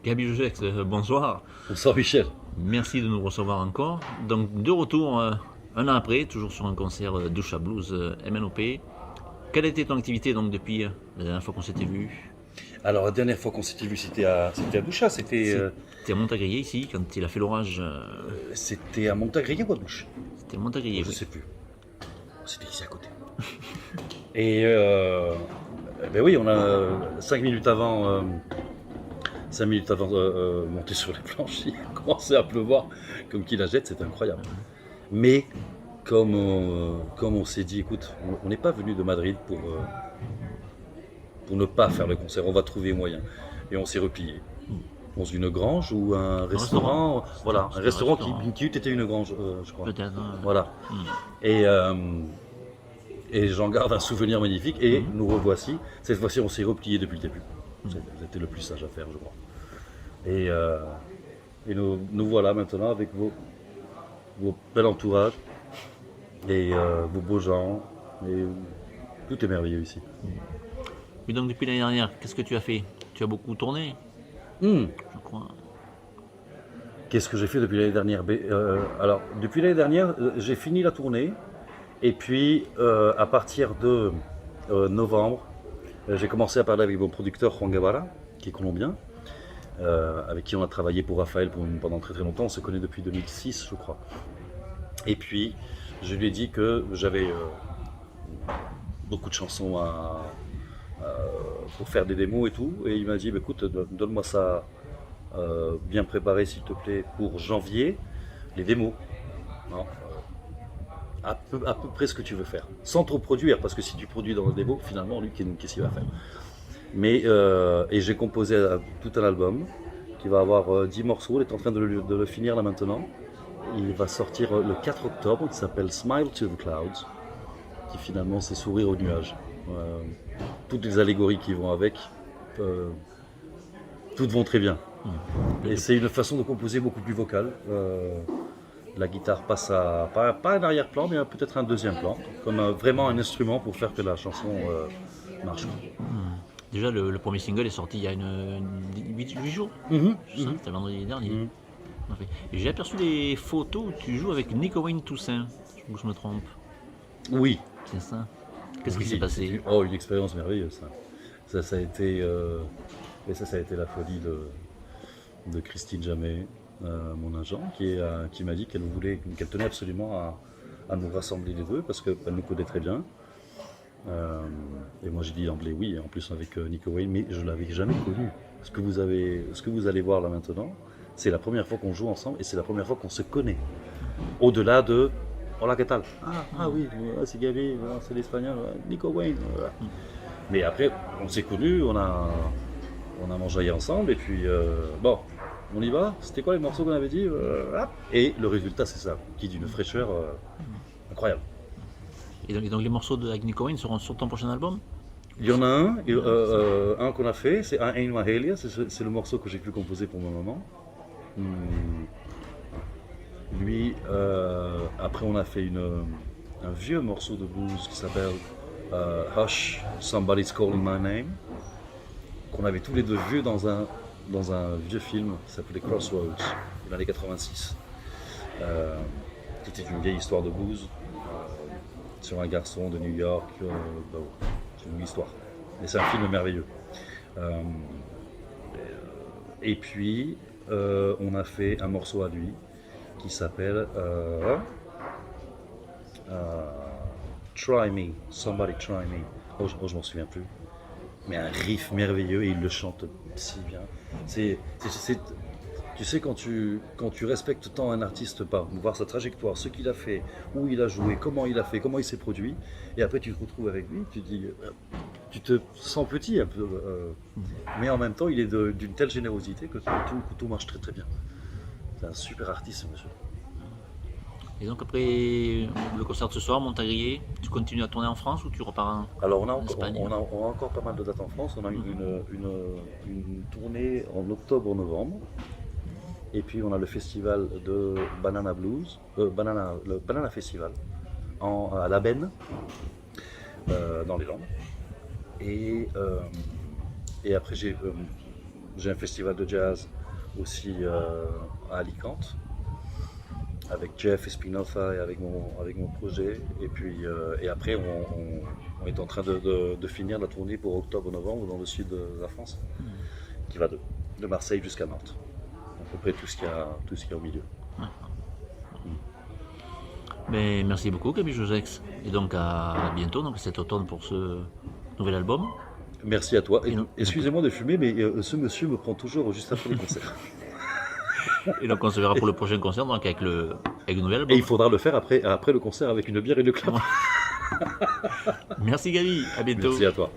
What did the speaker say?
Gabi Jogex, bonsoir. Bonsoir Michel. Merci de nous recevoir encore. Donc, de retour un an après, toujours sur un concert Doucha Blues MNOP. Quelle a été ton activité donc depuis la dernière fois qu'on s'était vu? Alors la dernière fois qu'on s'était vu, c'était à Doucha, C'était à Montagrier ici, quand il a fait l'orage. c'était à Montagrier ou à Douche? C'était à Montagrier, Je oui. sais plus. C'était ici à côté. Et ben oui, on a 5 minutes avant de monter sur les planches, il a commencé à pleuvoir comme qui la jette, c'est incroyable. Mais comme on s'est dit, écoute, on n'est pas venu de Madrid pour ne pas faire le concert, on va trouver moyen. Et on s'est replié. Dans une grange ou un restaurant, voilà, un restaurant qui eût été une grange, je crois. Peut-être. Voilà. Et, euh, et j'en garde un souvenir magnifique. Et nous revoici. Cette fois-ci, on s'est replié depuis le début. C'était le plus sage à faire, je crois. Et, euh, et nous voilà maintenant avec vos bel entourage et vos beaux gens. Et tout est merveilleux ici. Et donc, depuis l'année dernière, qu'est-ce que tu as fait? Tu as beaucoup tourné, Hmm. je crois. Qu'est-ce que j'ai fait depuis l'année dernière? Alors, depuis l'année dernière, j'ai fini la tournée. Et puis, à partir de novembre, j'ai commencé à parler avec mon producteur Juan Guevara, qui est colombien, avec qui on a travaillé pour Raphaël pendant très très longtemps. On se connaît depuis 2006, je crois. Et puis, je lui ai dit que j'avais beaucoup de chansons pour faire des démos et tout. Et il m'a dit, bah, écoute, donne-moi ça bien préparé, s'il te plaît, pour janvier, les démos. Non, à peu près ce que tu veux faire. Sans trop produire, parce que si tu produis dans le démo, finalement, lui, qu'est-ce qu'il va faire? Mais, et j'ai composé tout un album qui va avoir 10 morceaux. On est en train de le finir là maintenant. Il va sortir le 4 octobre, qui s'appelle Smile to the Clouds, qui finalement c'est sourire aux nuages. Euh, Toutes les allégories qui vont avec, toutes vont très bien. Et c'est une façon de composer beaucoup plus vocale. La guitare passe à, pas un arrière-plan, mais peut-être un deuxième plan, comme vraiment un instrument pour faire que la chanson marche. Déjà, le premier single est sorti il y a 8 jours. C'est ça, c'était vendredi dernier. Parfait. Et j'ai aperçu des photos où tu joues avec Nico Wayne Toussaint, ou je me trompe. Oui. C'est ça. Qu'est-ce qui Oui, s'est passé? Oh, une expérience merveilleuse, ça. Ça a été, et ça a été la folie de Christine Jamet, mon agent, qui m'a dit qu'elle tenait absolument à nous rassembler les deux parce qu'elle nous connaît très bien. Et moi j'ai dit d'emblée oui, en plus avec Nico Wayne, mais je ne l'avais jamais connu. Ce que vous allez voir là maintenant, c'est la première fois qu'on joue ensemble et c'est la première fois qu'on se connaît. Au-delà de Hola, ¿qué tal? Ah oui, c'est Gabi, c'est l'espagnol, Nico Wayne. Voilà. Mais après, on s'est connus, on a mangé ensemble et puis bon, on y va. C'était quoi les morceaux qu'on avait dit? Et le résultat, c'est ça, qui est d'une fraîcheur incroyable. Et donc les morceaux de avec Nico Wayne seront sur ton prochain album? Il y en a un qu'on a fait, c'est un Ain Mahalia, c'est le morceau que j'ai pu composer pour ma maman. Lui, après on a fait un vieux morceau de blues qui s'appelle Hush, Somebody's Calling My Name, qu'on avait tous les deux vu dans un vieux film qui s'appelait Crossroads, de l'année 86, qui était une vieille histoire de blues sur un garçon de New York. C'est une longue histoire, mais c'est un film merveilleux. Euh, et puis, on a fait un morceau à lui qui s'appelle Try Me, Somebody Try Me. Je m'en souviens plus. Mais un riff merveilleux et il le chante si bien. Tu sais, quand tu respectes tant un artiste par voir sa trajectoire, ce qu'il a fait, où il a joué, comment il a fait, comment il s'est produit, et après tu te retrouves avec lui, tu te sens petit un peu, mais en même temps il est d'une telle générosité que tout marche très très bien. C'est un super artiste, ce monsieur. Et donc après le concert de ce soir, Montagrier, tu continues à tourner en France ou tu repars Alors en Espagne? on a encore pas mal de dates en France. On a une tournée en octobre-novembre. Et puis on a le festival de Banana Blues, le Banana Festival à La Benne, dans les Landes. Et après J'ai un festival de jazz aussi à Alicante, avec Jeff Espinoza et avec mon projet. Et puis et après, on est en train de finir la tournée pour octobre-novembre dans le sud de la France, qui va de Marseille jusqu'à Nantes. À peu près tout ce qu'il y a au milieu. Mais merci beaucoup, Camille Josex. Et donc à bientôt, donc cet automne pour ce nouvel album. Merci à toi. Et non. Excusez-moi de fumer, mais ce monsieur me prend toujours juste après les concerts. Et donc on se verra pour le prochain concert donc avec le nouvel album. Et il faudra le faire après le concert avec une bière et une clope. Merci Gaby, à bientôt. Merci à toi.